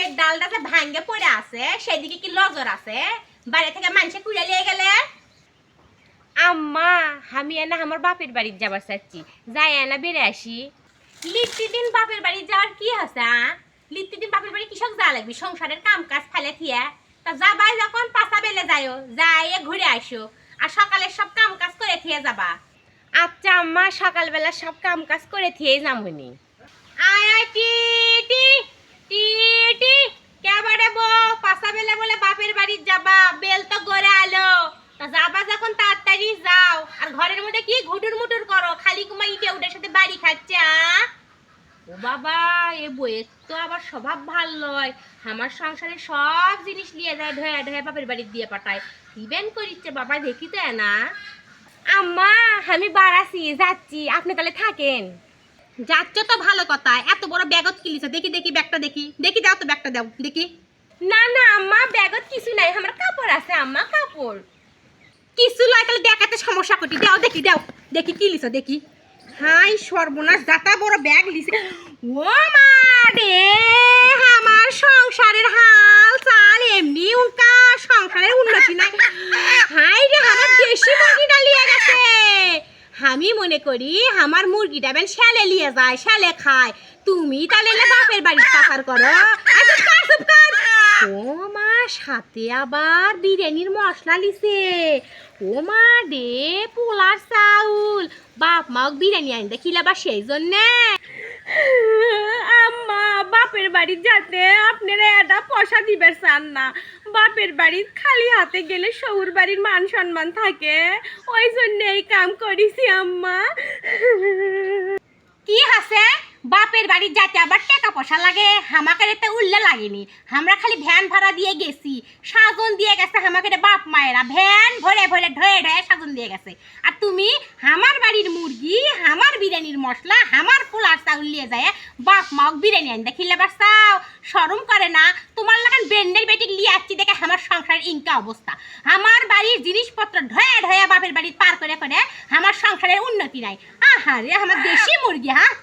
মুগের ডালটা যে ভাঙ্গে পড়ে আছে সেদিকে কি নজর আছে? বাড়ি থেকে মানুষে কুড়ে নিয়ে গেলে। আম্মা আমি না আমার বাপের বাড়ি যাবার চাচ্ছি, যাই না বেড়ে আসি। লিট্টি দিন বাপের বাড়ি যাওয়ার কি আছে? লিট্টি দিন বাপের বাড়ি কৃষক যা লাগবি সংসারের কাম কাজ ফেলে থিয়া তা যাবাই যখন পাশা বেলে যাইও, যাই ঘুরে আসো আর সকালে সব কাম কাজ করে থিয়ে যাবা। আচ্ছা আম্মা, সকালবেলা সব কাম কাজ করে থিয়ে যামনি। আয় আয় টি টি টি টি কেবারে বউ পাশা বেলে বলে বাপের বাড়ি যাবা, বেল তো গড়ে আলো। তা যাবা যখন তাড়াতাড়ি যাও, আর ঘরের মধ্যে কি ঘুটুর মুটুর করো, খালি কুমা ইটে উঠে সাথে বাড়ি খাচ্ছে। ও বাবা, এ বইয়ের তো আবার স্বভাব ভাল নয়, আমার সংসারে সব জিনিস নিয়ে যায় ঢয়া ঢয়া বাপের বাড়ি দিয়ে পাঠায়। ইভেন করিচ্ছে বাবা, দেখি তো না। আম্মা আমি বাড়াছি যাচ্ছি, আপনি তাহলে থাকেন। যাচ্ছ তো ভালো কথা, এত বড় ব্যাগত কিলিছে, দেখি দেখি ব্যাগটা দেখি দেখি, দাও তো ব্যাগটা দাও দেখি। না না আম্মা, ব্যাগত কিছু নাই, আমার কাপড় আছে আম্মা, কাপড়। কিছু লয় তাহলে দেখাতে সমস্যা করছি, দাও দেখি দাও দেখি কি লিছো দেখি। হাই সর্বনাশ, যাতা বড় ব্যাগ লিছে। ও মা রে, আমার সংসারের হাল চাল এমনি উনকা, সংসারের উন্নতি নাই। হাই রে, আমার দেশি মুরগিটা লিয়ে গেছে। আমি মনে করি আমার মুরগিটা বেন শ্যালে লিয়ে যায়, শ্যালে খায়। তুমি তাহলে বাপের বাড়ির পাচার করো। ও মা, সাথে আবার বিরিয়ানির মশলা লিছে। ও মা রে, পোলার চাউল। বাপ মাও বিরিয়ানি আনতে খিলাবা সেই জন্যে। আম্মা বাপের বাড়ি যাতে আপনারা এটা পয়সা দিবেন চান না, বাপের বাড়ি খালি হাতে গেলে শ্বশুর বাড়ির মান সম্মান থাকে, ওই জন্য এই কাম করেছি আম্মা। কি আছে বাপের বাড়ি যাতে আবার টাকা পয়সা লাগে? হামাকে তো উল্লে লাগেনি, আমরা খালি ভ্যান ভাড়া দিয়ে গেছি, সাজন দিয়ে গেছে আমাকে বাপ মায়েরা, ভ্যান ভরে ভরে ঢয়ে ঢয়ে সাজন দিয়ে গেছে। আর তুমি আমার বাড়ির মুরগি, আমার বিরিয়ানির মশলা, আমার পোলার চাউল নিয়ে যায় বাপ মাও বিরিয়ানি আনতে খিলাবার চাও? শরম করে না? তোমার লাগান বেন্ডের বেটি লিয়ে আসছি দেখে আমার সংসারের ইনকা অবস্থা। আমার বাড়ির জিনিসপত্র ঢয়া ঢয়া বাপের বাড়ি পার করে করে আমার সংসারের উন্নতি নাই। আহারে, আমার দেশি মুরগি, হ্যাঁ।